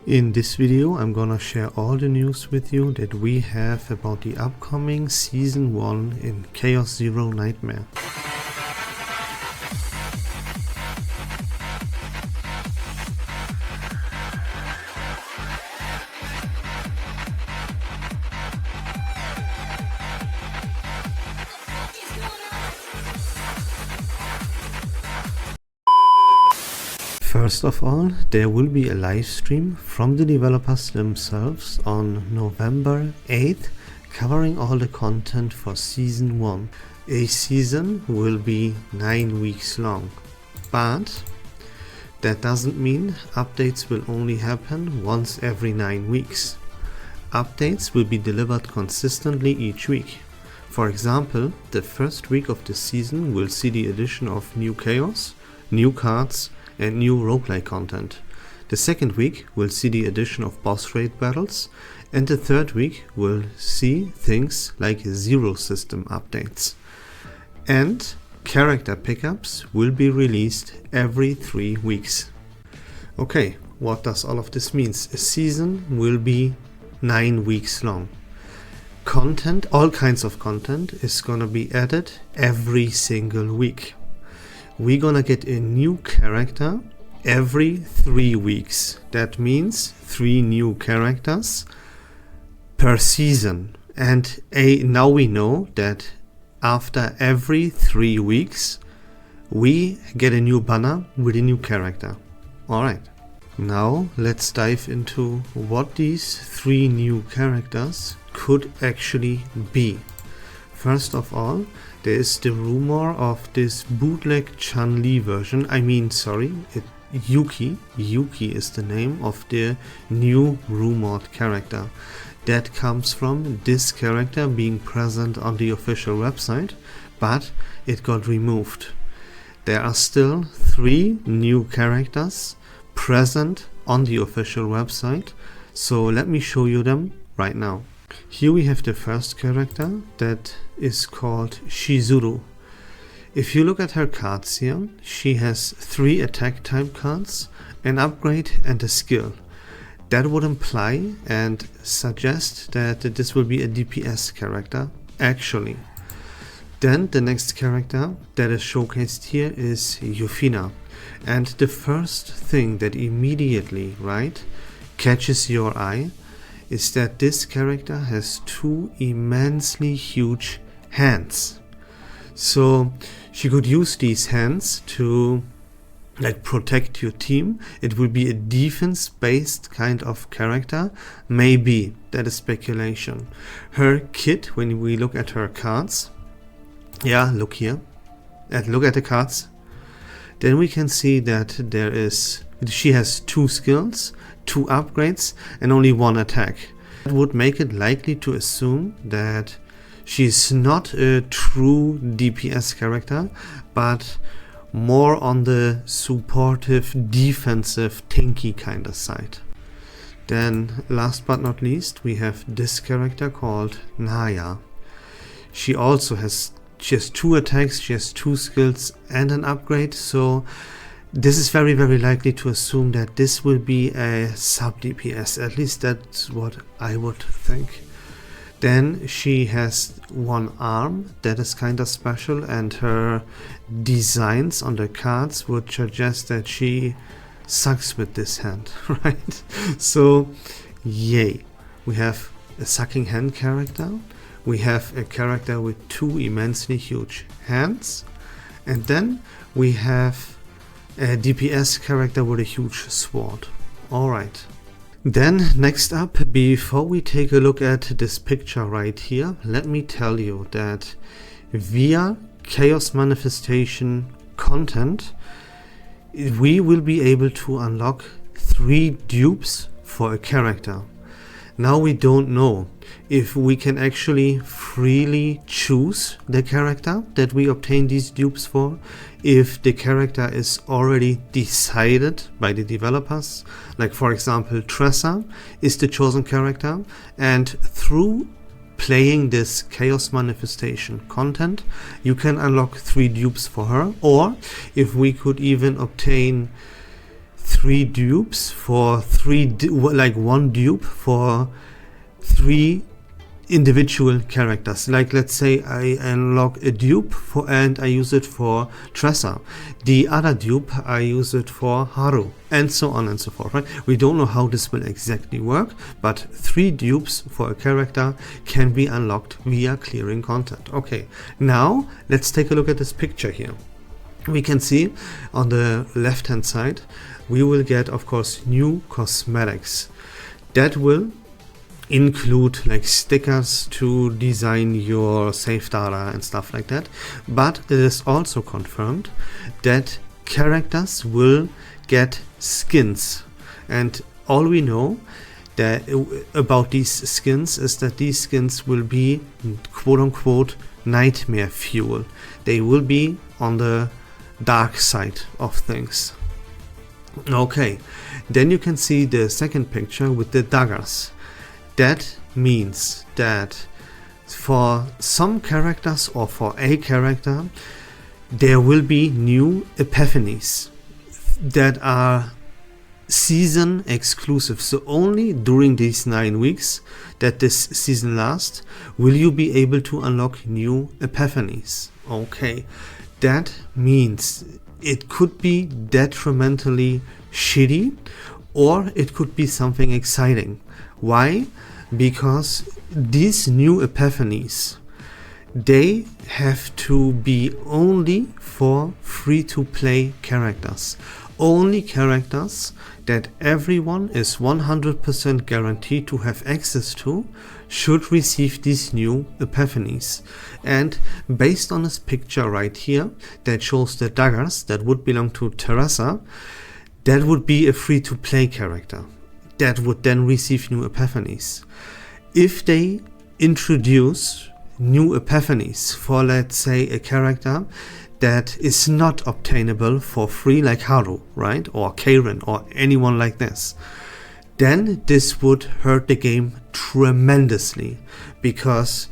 In this video I'm gonna share all the news with you that we have about the upcoming Season 1 in Chaos Zero Nightmare. First of all, there will be a live stream from the developers themselves on November 8th, covering all the content for Season 1. A season will be 9 weeks long, but that doesn't mean updates will only happen once every 9 weeks. Updates will be delivered consistently each week. For example, the first week of the season will see the addition of new chaos, new cards, and new roguelike content. The second week will see the addition of boss raid battles, and the third week will see things like zero system updates. And character pickups will be released every 3 weeks. Okay, what does all of this mean? A season will be 9 weeks long. Content, all kinds of content, is gonna be added every single week. We're gonna get a new character every 3 weeks. That means 3 new characters per season. And now we know that after every 3 weeks we get a new banner with a new character. Alright, now let's dive into what these 3 new characters could actually be. First of all, there is the rumor of this bootleg Chun-Li version. Yuki. Yuki is the name of the new rumored character. That comes from this character being present on the official website, but it got removed. There are still 3 new characters present on the official website, so let me show you them right now. Here we have the first character that is called Shizuru. If you look at her cards here, she has 3 attack type cards, an upgrade and a skill. That would imply and suggest that this will be a DPS character, actually. Then the next character that is showcased here is Yufina. And the first thing that immediately, catches your eye is that this character has 2 immensely huge hands. So she could use these hands to protect your team. It will be a defense based kind of character. Maybe, that is speculation. Her kit, when we look at her cards, look here, and look at the cards, then we can see that she has 2 skills, 2 upgrades, and only 1 attack. That would make it likely to assume that she's not a true DPS character, but more on the supportive, defensive, tanky kind of side. Then, last but not least, we have this character called Naya. She has 2 attacks, she has 2 skills and an upgrade, so this is very, very likely to assume that this will be a sub DPS. At least that's what I would think. Then she has 1 arm that is kind of special, and her designs on the cards would suggest that she sucks with this hand, right? So, yay. We have a sucking hand character. We have a character with 2 immensely huge hands. And then we have a DPS character with a huge sword. Alright. Then next up, before we take a look at this picture right here, let me tell you that via Chaos Manifestation content, we will be able to unlock 3 dupes for a character. Now we don't know if we can actually freely choose the character that we obtain these dupes for, if the character is already decided by the developers. Like, for example, Tressa is the chosen character, and through playing this Chaos Manifestation content you can unlock 3 dupes for her, or if we could even obtain three dupes for one dupe for 3 individual characters. Like, let's say I unlock a dupe and I use it for Tressa. The other dupe, I use it for Haru, and so on and so forth, right? We don't know how this will exactly work, but 3 dupes for a character can be unlocked via clearing content. Okay, now let's take a look at this picture here. We can see on the left hand side, we will get, of course, new cosmetics. That will include like stickers to design your save data and stuff like that, but it is also confirmed that characters will get skins, and all we know that about these skins is that these skins will be quote-unquote nightmare fuel. They will be on the dark side of things. Okay, then you can see the second picture with the daggers. That means that for some characters, or for a character, there will be new epiphanies that are season exclusive. So only during these 9 weeks that this season lasts will you be able to unlock new epiphanies. Okay, that means it could be detrimentally shitty, or it could be something exciting. Why? Because these new epiphanies, they have to be only for free-to-play characters. Only characters that everyone is 100% guaranteed to have access to should receive these new epiphanies. And based on this picture right here that shows the daggers that would belong to Teresa, that would be a free-to-play character that would then receive new epiphanies. If they introduce new epiphanies for, let's say, a character that is not obtainable for free, like Haru, right, or Karen, or anyone like this, then this would hurt the game tremendously, because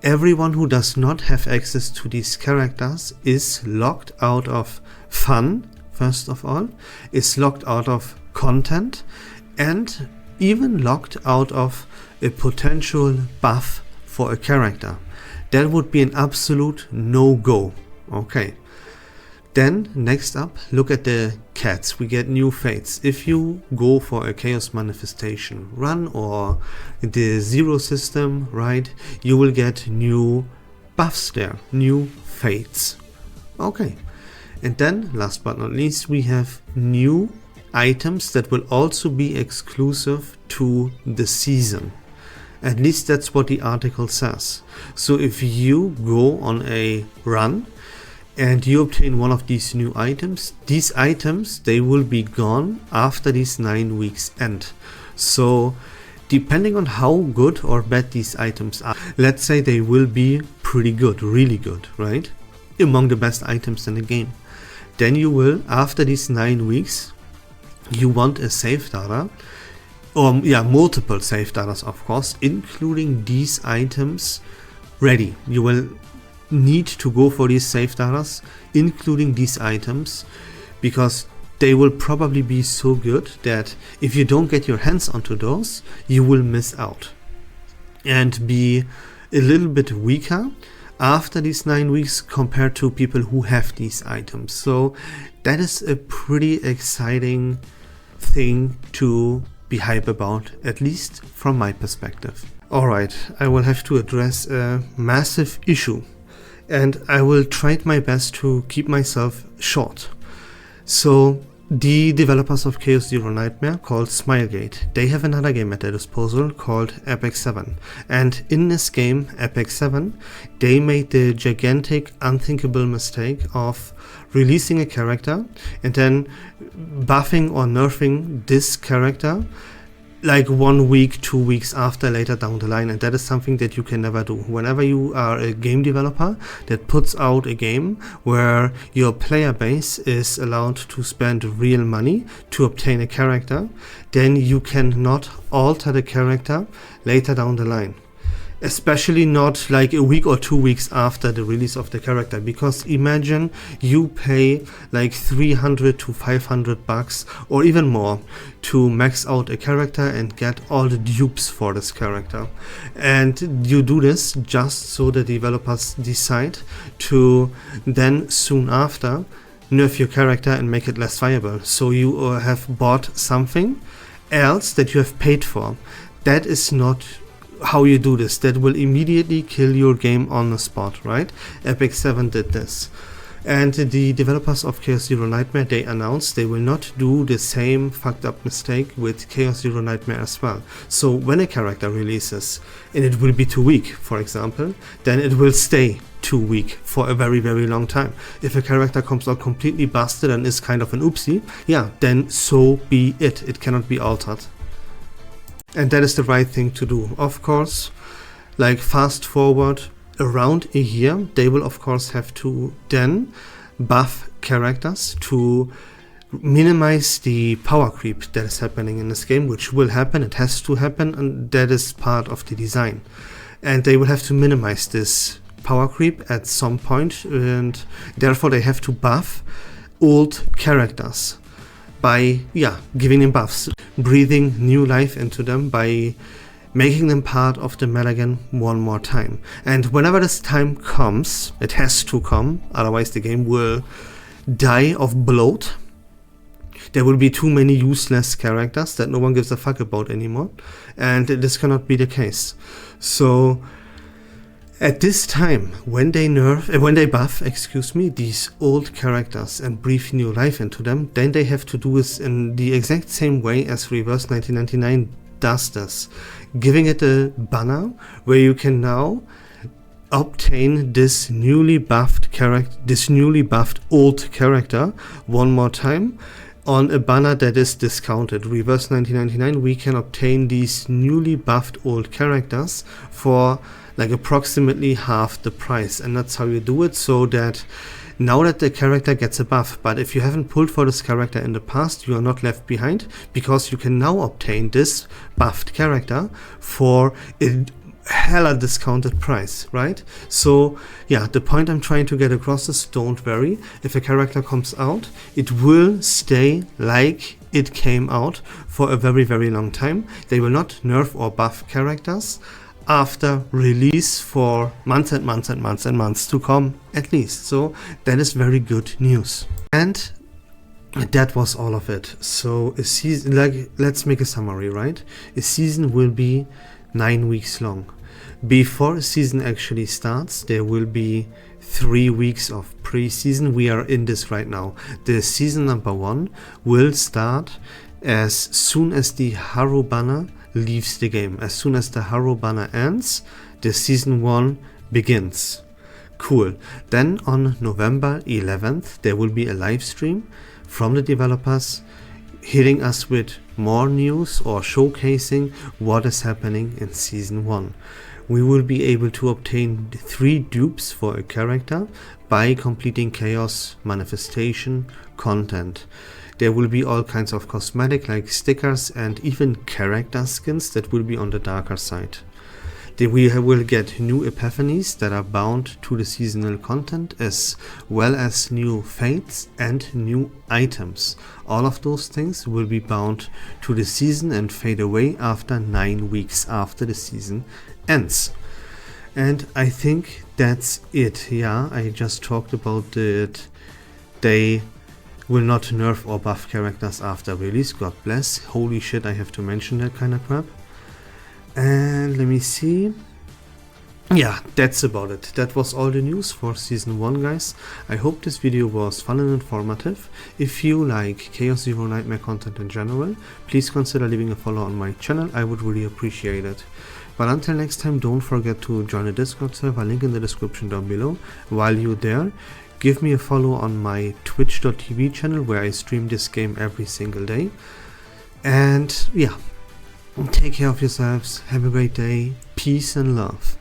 everyone who does not have access to these characters is locked out of fun, first of all, is locked out of content, and even locked out of a potential buff for a character. That would be an absolute no-go. Okay. Then next up, look at the cats. We get new fates. If you go for a Chaos Manifestation run or the Zero system, right, you will get new buffs there, new fates. Okay. And then last but not least, we have new items that will also be exclusive to the season. At least that's what the article says. So if you go on a run and you obtain one of these new items, they will be gone after these 9 weeks end. So depending on how good or bad these items are, let's say they will be pretty good, really good, right? Among the best items in the game. Then you will, after these 9 weeks, you want a save data, or multiple save datas, of course, including these items ready. You will need to go for these save datas, including these items, because they will probably be so good that if you don't get your hands onto those, you will miss out and be a little bit weaker after these 9 weeks compared to people who have these items. So that is a pretty exciting thing to be hype about, at least from my perspective. Alright, I will have to address a massive issue, and I will try my best to keep myself short. So the developers of Chaos Zero Nightmare, called Smilegate, they have another game at their disposal called Apex 7. And in this game, Apex 7, they made the gigantic, unthinkable mistake of releasing a character and then buffing or nerfing this character like 1 week, 2 weeks after, later down the line. And that is something that you can never do. Whenever you are a game developer that puts out a game where your player base is allowed to spend real money to obtain a character, then you cannot alter the character later down the line. especially not like a week or 2 weeks after the release of the character, because imagine you pay like 300 to 500 bucks or even more to max out a character and get all the dupes for this character, and you do this just so the developers decide to then soon after nerf your character and make it less viable. So you have bought something else that you have paid for. That is not how you do this. That will immediately kill your game on the spot, right? Epic 7 did this. And the developers of Chaos Zero Nightmare, they announced they will not do the same fucked up mistake with Chaos Zero Nightmare as well. So when a character releases and it will be too weak, for example, then it will stay too weak for a very, very long time. If a character comes out completely busted and is kind of an oopsie, yeah, then so be it. It cannot be altered. And that is the right thing to do. Of course, like fast forward around a year, they will of course have to then buff characters to minimize the power creep that is happening in this game, which will happen, it has to happen, and that is part of the design. And they will have to minimize this power creep at some point, and therefore they have to buff old characters by giving them buffs, breathing new life into them, by making them part of the meta again one more time. And whenever this time comes, it has to come, otherwise the game will die of bloat. There will be too many useless characters that no one gives a fuck about anymore, and this cannot be the case. So at this time, when they buff, these old characters and breathe new life into them, then they have to do this in the exact same way as Reverse 1999 does this, giving it a banner where you can now obtain this newly buffed old character one more time on a banner that is discounted. Reverse 1999, we can obtain these newly buffed old characters for like approximately half the price, and that's how you do it, so that now that the character gets a buff, but if you haven't pulled for this character in the past, you are not left behind, because you can now obtain this buffed character for a hella discounted price, right? So yeah, the point I'm trying to get across is, don't worry, if a character comes out, it will stay like it came out for a very, very long time. They will not nerf or buff characters after release for months and months and months and months to come, at least. So that is very good news. And that was all of it. So a season, like, let's make a summary, right? A season will be 9 weeks long. Before a season actually starts, there will be 3 weeks of pre-season. We are in this right now. The season number 1 will start as soon as the Harrow banner leaves the game. As soon as the Harrow banner ends, the season 1 begins. Cool. Then on November 11th, there will be a live stream from the developers hitting us with more news or showcasing what is happening in season 1. We will be able to obtain 3 dupes for a character by completing Chaos Manifestation content. There will be all kinds of cosmetic like stickers and even character skins that will be on the darker side. We will get new epiphanies that are bound to the seasonal content, as well as new fates and new items. All of those things will be bound to the season and fade away after 9 weeks after the season ends. And I think that's it. Yeah, I just talked about it. They will not nerf or buff characters after release, God bless. Holy shit, I have to mention that kind of crap. And let me see. Yeah, that's about it. That was all the news for season 1, guys. I hope this video was fun and informative. If you like Chaos Zero Nightmare content in general, please consider leaving a follow on my channel. I would really appreciate it. But until next time, don't forget to join the Discord server, link in the description down below. While you're there, give me a follow on my twitch.tv channel, where I stream this game every single day. And yeah, take care of yourselves, have a great day, peace and love.